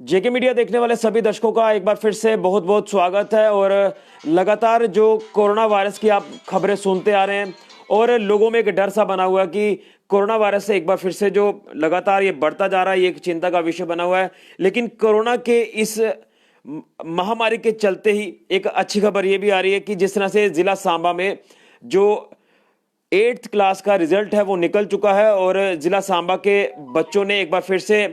जेके media देखने वाले सभी दर्शकों का एक बार फिर से बहुत बहुत स्वागत है। और लगातार जो कोरोना वायरस की आप खबरें सुनते आ रहे हैं और लोगों में एक डर सा बना हुआ है कि कोरोना वायरस से एक बार फिर से जो लगातार ये बढ़ता जा रहा है, ये एक चिंता का विषय बना हुआ है। लेकिन कोरोना के इस महामारी के चलते ही एक अच्छी खबर ये भी आ रही है कि जिस तरह से जिला सांबा में जो 8th क्लास का रिजल्ट है वो निकल चुका है और जिला सांबा के बच्चों ने एक बार फिर से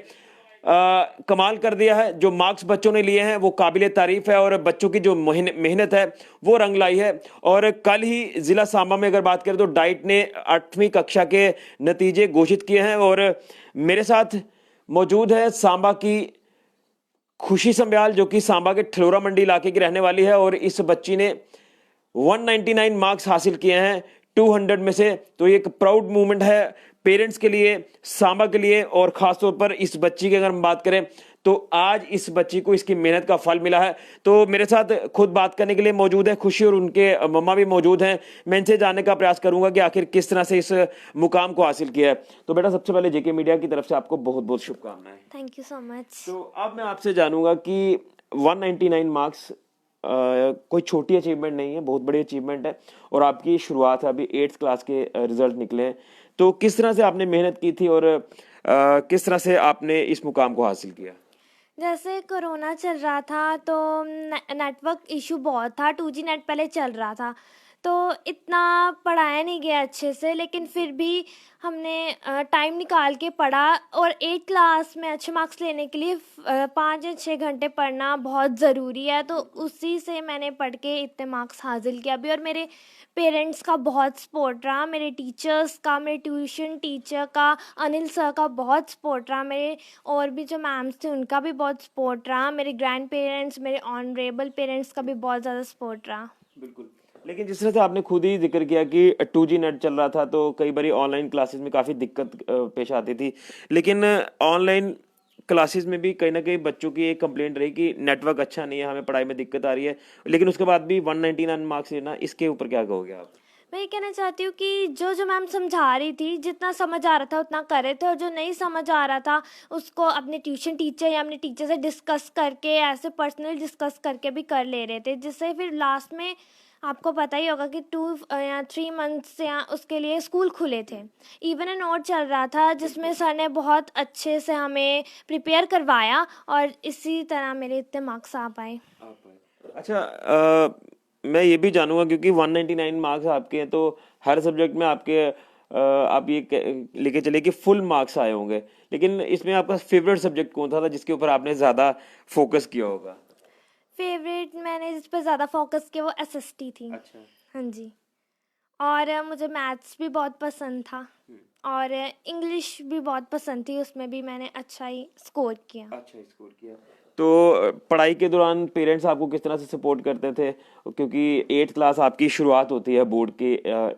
कमाल कर दिया है। जो मार्क्स बच्चों ने लिए हैं वो काबिले तारीफ है और बच्चों की जो मेहनत है वो रंग लाई है। और कल ही जिला सांबा में अगर बात करें तो डाइट ने 8वीं कक्षा के नतीजे घोषित किए हैं और मेरे साथ मौजूद है सांबा की खुशी संब्याल, जो कि सांबा के ठलोरा मंडी इलाके की रहने वाली है और इस बच्ची ने 199 मार्क्स हासिल किए हैं 200 में से। तो ये एक प्राउड मूवमेंट है पेरेंट्स के लिए, सांबा के लिए और खासतौर पर इस बच्ची की अगर हम बात करें तो आज इस बच्ची को इसकी मेहनत का फल मिला है। तो मेरे साथ खुद बात करने के लिए मौजूद है खुशी और उनके मम्मा भी मौजूद हैं। मैं इनसे जानने का प्रयास करूंगा कि आखिर किस तरह से इस मुकाम को हासिल किया है। तो बेटा, सबसे पहले जेके मीडिया की तरफ से आपको बहुत बहुत शुभकामनाएं। Thank you so much. तो अब मैं आपसे जानूंगा कि 199 मार्क्स कोई छोटी अचीवमेंट नहीं है, बहुत बड़ी अचीवमेंट है और आपकी शुरुआत है, अभी 8th क्लास के रिजल्ट निकले हैं। तो किस तरह से आपने मेहनत की थी और किस तरह से आपने इस मुकाम को हासिल किया? जैसे कोरोना चल रहा था तो नेटवर्क इशू बहुत था। 2G नेट पहले चल रहा था तो इतना पढ़ाया नहीं गया अच्छे से, लेकिन फिर भी हमने टाइम निकाल के पढ़ा। और 8 क्लास में अच्छे मार्क्स लेने के लिए 5 या 6 घंटे पढ़ना बहुत ज़रूरी है। तो उसी से मैंने पढ़ के इतने मार्क्स हासिल किया भी। और मेरे पेरेंट्स का बहुत सपोर्ट रहा, मेरे टीचर्स का, मेरे ट्यूशन टीचर का, अनिल सर का बहुत सपोर्ट रहा, मेरे और भी जो मैम्स थे उनका भी बहुत सपोर्ट रहा, मेरे ग्रैंड पेरेंट्स, मेरे ऑनरेबल पेरेंट्स का भी बहुत ज़्यादा सपोर्ट रहा। बिल्कुल। लेकिन जिस तरह से आपने खुद ही जिक्र किया कि 2G नेट चल रहा था तो कई बार ऑनलाइन क्लासेस में काफ़ी दिक्कत पेश आती थी। लेकिन ऑनलाइन क्लासेस में भी कहीं ना कहीं बच्चों की एक कंप्लेंट रही कि नेटवर्क अच्छा नहीं है, हमें पढ़ाई में दिक्कत आ रही है। लेकिन उसके बाद भी 199 मार्क्स लेना, इसके ऊपर क्या कहोगे आप? मैं ये कहना चाहती हूँ कि जो जो मैम समझा रही थी, जितना समझ आ रहा था उतना कर रहे थे, और जो नहीं समझ आ रहा था उसको अपने ट्यूशन टीचर या अपने टीचर से डिस्कस करके, ऐसे पर्सनल डिस्कस करके भी कर ले रहे थे, जिससे फिर लास्ट में आपको पता ही होगा कि 2 या 3 मंथ्स या उसके लिए स्कूल खुले थे। इवन एंड ऑड चल रहा था जिसमें सर ने बहुत अच्छे से हमें प्रिपेयर करवाया और इसी तरह मेरे इतने मार्क्स आ पाए। अच्छा, मैं ये भी जानूंगा क्योंकि 199 मार्क्स आपके हैं तो हर सब्जेक्ट में आपके आप ये लेके चले कि फुल मार्क्स आए होंगे। लेकिन इसमें आपका फेवरेट सब्जेक्ट कौन था जिसके ऊपर आपने ज़्यादा फोकस किया होगा? फेवरेट मैंने जिस पर ज़्यादा फोकस किया वो SST थी। अच्छा। हाँ जी। और मुझे मैथ्स भी बहुत पसंद था और इंग्लिश भी बहुत पसंद थी, उसमें भी मैंने अच्छा ही स्कोर किया। अच्छा स्कोर किया। तो पढ़ाई के दौरान पेरेंट्स आपको किस तरह से सपोर्ट करते थे? क्योंकि 8th क्लास आपकी शुरुआत होती है, बोर्ड के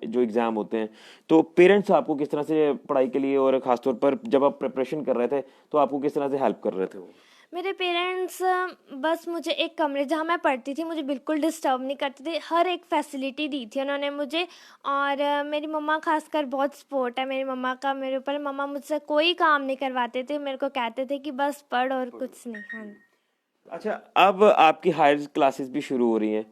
जो एग्ज़ाम होते हैं, तो पेरेंट्स आपको किस तरह से पढ़ाई के लिए और ख़ासतौर पर जब आप प्रिपरेशन कर रहे थे तो आपको किस तरह से हेल्प कर रहे थे वो? मेरे पेरेंट्स बस मुझे एक कमरे जहाँ मैं पढ़ती थी मुझे बिल्कुल डिस्टर्ब नहीं करते थे, हर एक फैसिलिटी दी थी उन्होंने मुझे। और मेरी मम्मा खासकर बहुत सपोर्ट है मेरी मम्मा का मेरे ऊपर। मम्मा मुझसे कोई काम नहीं करवाते थे, मेरे को कहते थे कि बस पढ़ और कुछ नहीं। हाँ। अच्छा, अब आपकी हायर क्लासेस भी शुरू हो रही हैं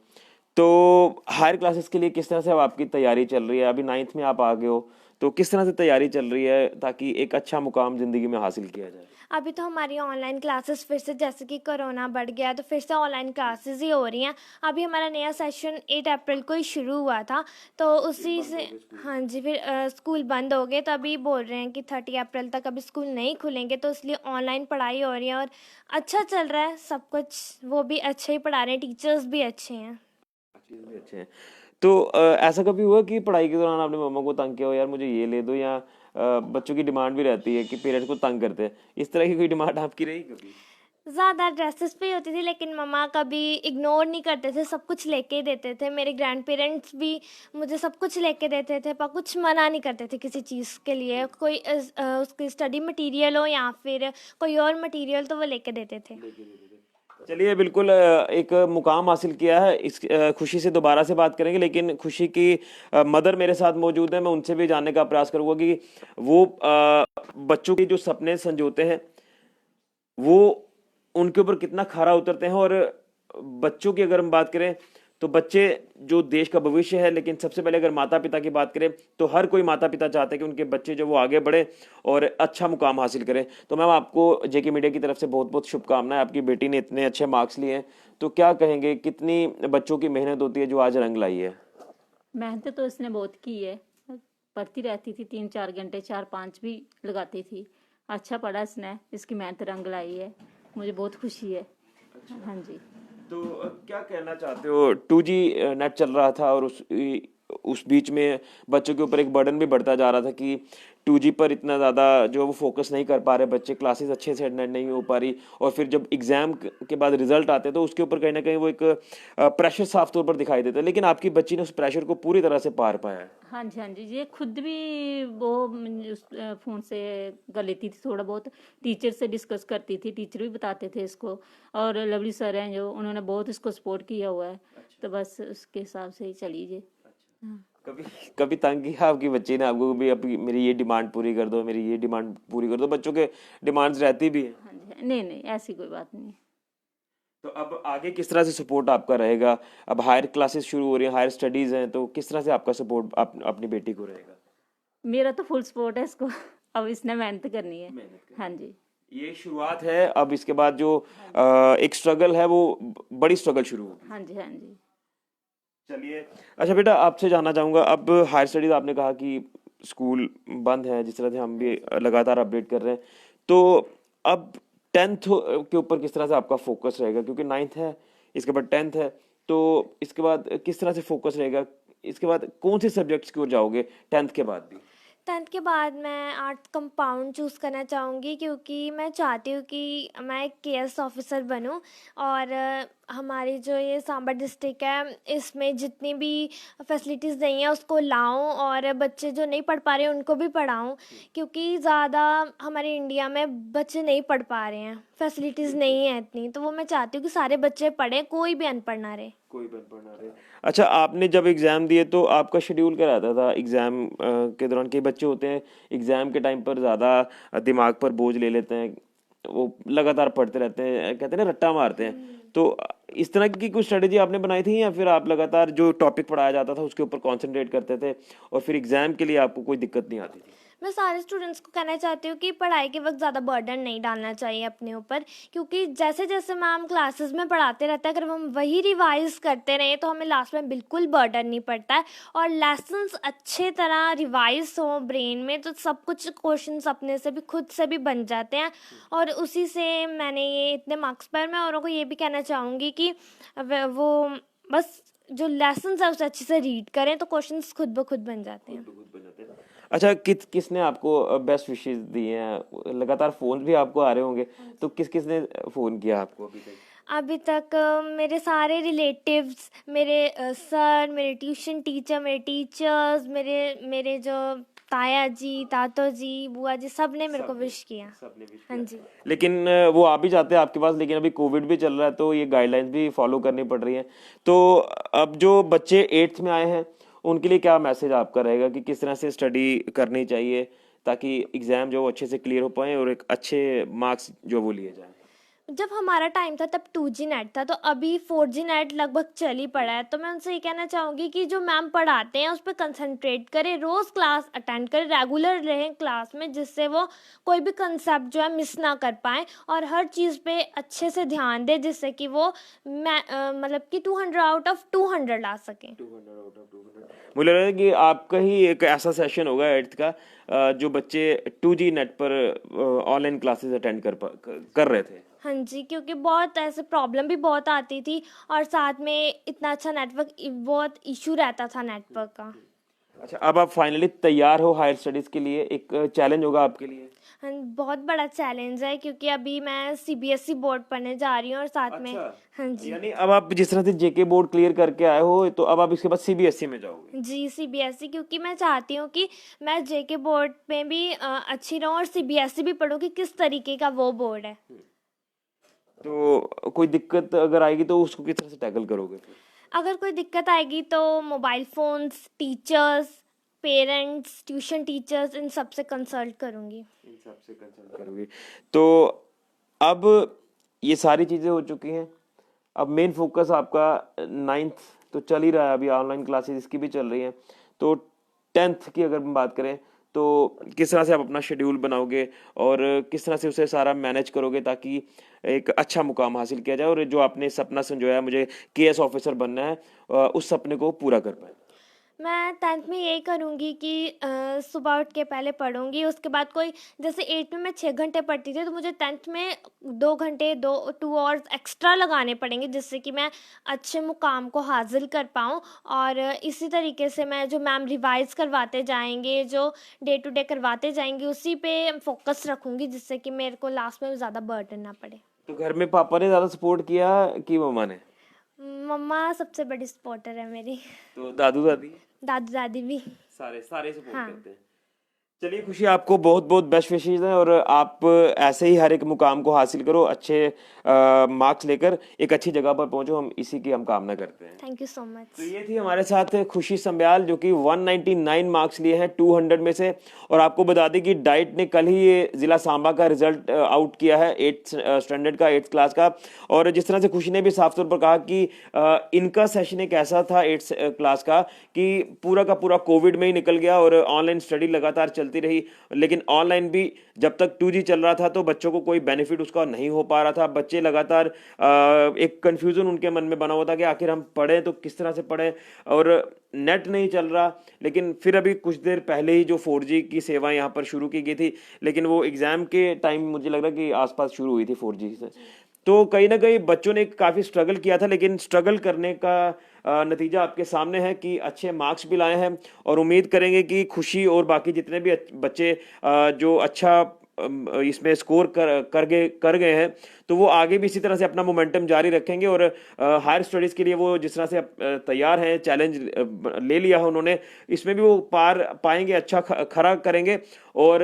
तो हायर क्लासेस के लिए किस तरह से अब आपकी तैयारी चल रही है? अभी 9th में आप आ गए हो तो किस तरह से तैयारी चल रही है ताकि एक अच्छा मुकाम ज़िंदगी में हासिल किया जाए? अभी तो हमारी ऑनलाइन क्लासेस फिर से, जैसे कि कोरोना बढ़ गया तो फिर से ऑनलाइन क्लासेस ही हो रही हैं। अभी हमारा नया सेशन 8 अप्रैल को ही शुरू हुआ था तो उसी से, हाँ जी, फिर स्कूल बंद हो गए तो अभी बोल रहे हैं कि 30 अप्रैल तक अभी स्कूल नहीं खुलेंगे, तो इसलिए ऑनलाइन पढ़ाई हो रही है और अच्छा चल रहा है सब कुछ। वो भी अच्छे ही पढ़ा रहे हैं, टीचर्स भी अच्छे हैं। चीज़ भी अच्छे हैं। तो ऐसा कभी हुआ कि पढ़ाई के दौरान आपने मम्मा को तंग किया हो, यार मुझे ये ले दो, या बच्चों की डिमांड भी रहती है कि पेरेंट्स को तंग करते हैं, इस तरह की कोई डिमांड आपकी रही कभी? ज़्यादा ड्रेसेस पे ही होती थी, लेकिन मम्मा कभी इग्नोर नहीं करते थे, सब कुछ लेके ही देते थे। मेरे ग्रैंड पेरेंट्स भी मुझे सब कुछ लेके देते थे, पर कुछ मना नहीं करते थे किसी चीज़ के लिए। कोई उसकी स्टडी मटेरियल हो या फिर कोई और मटेरियल तो वो लेके देते थे। चलिए, बिल्कुल एक मुकाम हासिल किया है, इस खुशी से दोबारा से बात करेंगे। लेकिन खुशी की मदर मेरे साथ मौजूद है, मैं उनसे भी जानने का प्रयास करूंगा कि वो बच्चों के जो सपने संजोते हैं वो उनके ऊपर कितना खरा उतरते हैं। और बच्चों की अगर हम बात करें तो बच्चे जो देश का भविष्य है, लेकिन सबसे पहले अगर माता पिता की बात करें तो हर कोई माता पिता चाहते हैं कि उनके बच्चे जो वो आगे बढ़े और अच्छा मुकाम हासिल करें। तो मैम आपको जेके मीडिया की तरफ से बहुत बहुत शुभकामनाएं। आपकी बेटी ने इतने अच्छे मार्क्स लिए हैं, तो क्या कहेंगे, कितनी बच्चों की मेहनत होती है जो आज रंग लाई है? मेहनत तो इसने बहुत की है, पढ़ती रहती थी, 3-4 घंटे, 4-5 भी लगाती थी। अच्छा पढ़ा इसने, इसकी मेहनत रंग लाई है, मुझे बहुत खुशी है। हाँ जी। तो क्या कहना चाहते हो, 2G नेट चल रहा था और उस बीच में बच्चों के ऊपर एक बर्डन भी बढ़ता जा रहा था कि 2G पर इतना ज़्यादा जो वो फोकस नहीं कर पा रहे बच्चे, क्लासेस अच्छे से अटेंड नहीं हो पा रही, और फिर जब एग्जाम के बाद रिजल्ट आते हैं तो उसके ऊपर कहीं ना कहीं वो एक प्रेशर साफ तौर पर दिखाई देता है, लेकिन आपकी बच्ची ने उस प्रेशर को पूरी तरह से पार पाया है। हाँ जी, हाँ जी, ये खुद भी वो उस फ़ोन से कर लेती थी थोड़ा बहुत, टीचर से डिस्कस करती थी, टीचर भी बताते थे इसको, और लवली सर हैं जो, उन्होंने बहुत इसको सपोर्ट किया हुआ है। तो बस उसके हिसाब से ही चलीजिए। हाँ। कभी कभी तंग किया आपकी बच्ची ने आपको भी, अपनी मेरी ये डिमांड पूरी कर दो, मेरी ये डिमांड पूरी कर दो? बच्चों के डिमांड्स रहती भी है। हाँ जी, नहीं नहीं, ऐसी कोई बात नहीं। तो अब आगे किस तरह से सपोर्ट आपका रहेगा? अब हायर क्लासेस शुरू हो रही हैं, हायर स्टडीज हैं, तो किस तरह से आपका सपोर्ट अपनी बेटी को रहेगा? मेरा तो फुल सपोर्ट है इसको। अब इसने मेहनत करनी है। मेहनत करनी। हाँ जी। ये शुरुआत है, अब इसके बाद जो एक स्ट्रगल है वो बड़ी स्ट्रगल शुरू होगी। हाँ जी, हाँ जी। चलिए, अच्छा बेटा आपसे जानना चाहूँगा, अब हायर स्टडीज आपने कहा कि स्कूल बंद है, जिस तरह से हम भी लगातार अपडेट कर रहे हैं, तो अब 10th के ऊपर किस तरह से आपका फोकस रहेगा? क्योंकि 9th है, इसके बाद 10th है, तो इसके बाद किस तरह से फोकस रहेगा? इसके बाद कौन से सब्जेक्ट्स की ओर जाओगे 10th के बाद भी? 10th के बाद मैं आर्ट्स कंपाउंड चूज़ करना चाहूँगी, क्योंकि मैं चाहती हूँ कि मैं एक केएस ऑफिसर बनूँ। और हमारी जो ये सांबा डिस्ट्रिक्ट है, इसमें जितनी भी फैसिलिटीज़ नहीं है उसको लाऊं, और बच्चे जो नहीं पढ़ पा रहे हैं उनको भी पढ़ाऊं, क्योंकि ज़्यादा हमारे इंडिया में बच्चे नहीं पढ़ पा रहे हैं, फैसिलिटीज़ नहीं है इतनी। तो वो मैं चाहती हूँ कि सारे बच्चे पढ़ें, कोई भी अनपढ़ ना रहे। कोई बन रहे। अच्छा, आपने जब एग्ज़ाम दिए तो आपका शेड्यूल क्या रहता था एग्ज़ाम के दौरान? कई बच्चे होते हैं एग्ज़ाम के टाइम पर ज़्यादा दिमाग पर बोझ ले लेते हैं, वो लगातार पढ़ते रहते हैं, कहते हैं ना रट्टा मारते हैं। तो इस तरह की कुछ स्ट्रेटेजी आपने बनाई थी, या फिर आप लगातार जो टॉपिक पढ़ाया जाता था उसके ऊपर कॉन्सेंट्रेट करते थे और फिर एग्ज़ाम के लिए आपको कोई दिक्कत नहीं आती थी? मैं सारे स्टूडेंट्स को कहना चाहती हूँ कि पढ़ाई के वक्त ज़्यादा बर्डन नहीं डालना चाहिए अपने ऊपर, क्योंकि जैसे जैसे मैम क्लासेस में पढ़ाते रहते हैं, अगर हम वही रिवाइज करते रहें तो हमें लास्ट में बिल्कुल बर्डन नहीं पड़ता है, और लेसन्स अच्छे तरह रिवाइज हो ब्रेन में तो सब कुछ क्वेश्चंस अपने से भी खुद से भी बन जाते हैं। और उसी से मैंने ये इतने मार्क्स पर, मैं औरों को ये भी कहना चाहूँगी कि वो बस जो लेसन्स है उसे अच्छे से रीड करें तो क्वेश्चंस खुद ब खुद बन जाते हैं। अच्छा, किसने आपको बेस्ट विशेस दिए हैं? लगातार फोन भी आपको आ रहे होंगे, तो किसने फोन किया आपको अभी तक? अभी तक मेरे सारे रिलेटिव्स, मेरे सर, मेरे ट्यूशन टीचर, मेरे टीचर्स, मेरे मेरे जो ताया जी, तातो जी, बुआ जी, सब ने मेरे को विश किया। सबने विश हाँ किया। जी। लेकिन वो आ भी जाते हैं आपके पास, लेकिन अभी कोविड भी चल रहा है तो ये गाइडलाइंस भी फॉलो करनी पड़ रही है। तो अब जो बच्चे 8th में आए हैं उनके लिए क्या मैसेज आपका रहेगा कि किस तरह से स्टडी करनी चाहिए ताकि एग्जाम जो वो अच्छे से क्लियर हो पाए और एक अच्छे मार्क्स जो वो लिए जाएं? जब हमारा टाइम था तब 2G नेट था, तो अभी 4G नेट लगभग चल ही पड़ा है। तो मैं उनसे ये कहना चाहूँगी कि जो मैम पढ़ाते हैं उस पर कंसंट्रेट करें, रोज़ क्लास अटेंड करें, रेगुलर रहें क्लास में, जिससे वो कोई भी कंसेप्ट जो है मिस ना कर पाएँ, और हर चीज़ पे अच्छे से ध्यान दें, जिससे कि वो मतलब कि 200 आउट ऑफ 200 ला सकें। 200 आउट ऑफ 200। मुझे लग रहा है कि आपका ही एक ऐसा सेशन होगा 8th का जो बच्चे 2G नेट पर ऑनलाइन क्लासेस अटेंड कर रहे थे। हाँ जी, क्योंकि बहुत ऐसे प्रॉब्लम भी बहुत आती थी, और साथ में इतना अच्छा नेटवर्क, बहुत इशू रहता था नेटवर्क का। अच्छा, अब आप फाइनली तैयार हो हायर स्टडीज के लिए? एक चैलेंज होगा आपके लिए। हाँ, बहुत बड़ा चैलेंज है, क्योंकि अभी मैं CBSE बोर्ड पढ़ने जा रही हूँ, और साथ में हाँ जी। यानी अब आप जिस तरह से जेके बोर्ड क्लियर करके आए हो तो अब आप इसके बाद सीबीएसई में जाओगे? जी, CBSE, क्योंकि मैं चाहती हूँ कि मैं जेके बोर्ड में भी अच्छी रहूँ, और CBSE भी पढ़ूँ कि किस तरीके का वो बोर्ड है। तो कोई दिक्कत अगर आएगी तो उसको किस तरह से टैकल करोगे फिर? अगर कोई दिक्कत आएगी तो mobile phones, teachers, parents, tuition teachers, इन सब से कंसल्ट करूँगी। इन सब से कंसल्ट करोगे। तो अब ये सारी चीज़ें हो चुकी हैं। अब मेन फोकस आपका 9th तो चल ही रहा है, अभी ऑनलाइन क्लासेस इसकी भी चल रही हैं। तो 10th की अगर हम बात करें तो किस तरह से आप अपना शेड्यूल बनाओगे और किस तरह से उसे सारा मैनेज करोगे ताकि एक अच्छा मुकाम हासिल किया जाए और जो आपने सपना संजोया है मुझे केएस ऑफिसर बनना है, उस सपने को पूरा कर पाए। मैं 10th में यही करूँगी कि सुबह उठ के पहले पढ़ूँगी, उसके बाद कोई जैसे 8th में मैं 6 घंटे पढ़ती थी, तो मुझे 10th में 2 घंटे 2 आवर्स एक्स्ट्रा लगाने पड़ेंगे, जिससे कि मैं अच्छे मुकाम को हासिल कर पाऊँ। और इसी तरीके से मैं जो मैम रिवाइज़ करवाते जाएँगे, जो डे टू डे करवाते जाएँगे, उसी पे फ़ोकस रखूँगी, जिससे कि मेरे को लास्ट में ज़्यादा बर्डन ना पड़े। तो घर में पापा ने ज़्यादा सपोर्ट किया कि मम्मा ने? मम्मा सबसे बड़ी सपोर्टर है मेरी। तो दादू दादी? दादी दादी भी। सारे सारे सपोर्ट हाँ। करते हैं। चलिए खुशी, आपको बहुत बहुत बेस्ट विशेष हैं और आप ऐसे ही हर एक मुकाम को हासिल करो, अच्छे मार्क्स लेकर एक अच्छी जगह पर पहुंचो, हम इसी की हम कामना करते हैं। Thank you so much. तो ये थी हमारे साथ खुशी संब्याल जो कि 199 मार्क्स लिए हैं 200 में से। और आपको बता दें कि डाइट ने कल ही ये जिला सांबा का रिजल्ट आउट किया है 8th स्टैंडर्ड का, 8th क्लास का। और जिस तरह से खुशी ने भी साफ तौर पर कहा कि इनका सेशन एक ऐसा था 8th क्लास का कि पूरा का पूरा कोविड में ही निकल गया और ऑनलाइन स्टडी लगातार चलती रही। लेकिन ऑनलाइन भी जब तक 2G चल रहा था तो बच्चों को कोई बेनिफिट उसका नहीं हो पा रहा था। बच्चे लगातार एक कंफ्यूजन उनके मन में बना हुआ था कि आखिर हम पढ़ें तो किस तरह से पढ़ें, और नेट नहीं चल रहा। लेकिन फिर अभी कुछ देर पहले ही जो 4G की सेवा यहाँ पर शुरू की गई थी, लेकिन वो एग्ज़ाम के टाइम मुझे लग रहा कि आसपास शुरू हुई थी 4G से। तो कहीं ना कहीं बच्चों ने काफ़ी स्ट्रगल किया था, लेकिन स्ट्रगल करने का नतीजा आपके सामने है कि अच्छे मार्क्स भी लाए हैं। और उम्मीद करेंगे कि खुशी और बाकी जितने भी बच्चे जो अच्छा इसमें स्कोर कर गए हैं, तो वो आगे भी इसी तरह से अपना मोमेंटम जारी रखेंगे और हायर स्टडीज़ के लिए वो जिस तरह से तैयार हैं, चैलेंज ले लिया है उन्होंने, इसमें भी वो पार पाएंगे, अच्छा खरा करेंगे और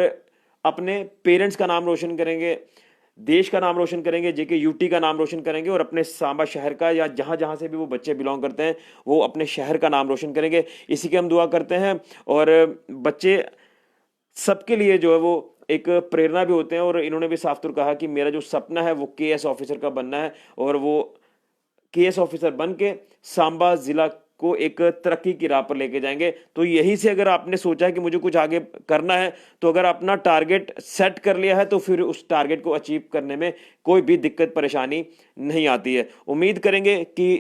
अपने पेरेंट्स का नाम रोशन करेंगे, देश का नाम रोशन करेंगे, जेके यूटी का नाम रोशन करेंगे और अपने सांबा शहर का या जहाँ जहाँ से भी वो बच्चे बिलोंग करते हैं वो अपने शहर का नाम रोशन करेंगे। इसी की हम दुआ करते हैं। और बच्चे सबके लिए जो है वो एक प्रेरणा भी होते हैं और इन्होंने भी साफ तौर कहा कि मेरा जो सपना है वो केएस ऑफिसर का बनना है और वो केएस ऑफिसर बन के सांबा जिला को एक तरक्की की राह पर लेके जाएंगे। तो यही से अगर आपने सोचा है कि मुझे कुछ आगे करना है, तो अगर अपना टारगेट सेट कर लिया है तो फिर उस टारगेट को अचीव करने में कोई भी दिक्कत परेशानी नहीं आती है। उम्मीद करेंगे कि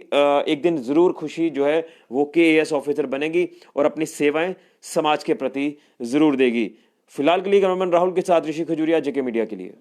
एक दिन ज़रूर खुशी जो है वो केएस ऑफिसर बनेगी और अपनी सेवाएं समाज के प्रति ज़रूर देगी। फिलहाल के लिए कैमरामैन राहुल के साथ ऋषि खजूरिया, जेके मीडिया के लिए।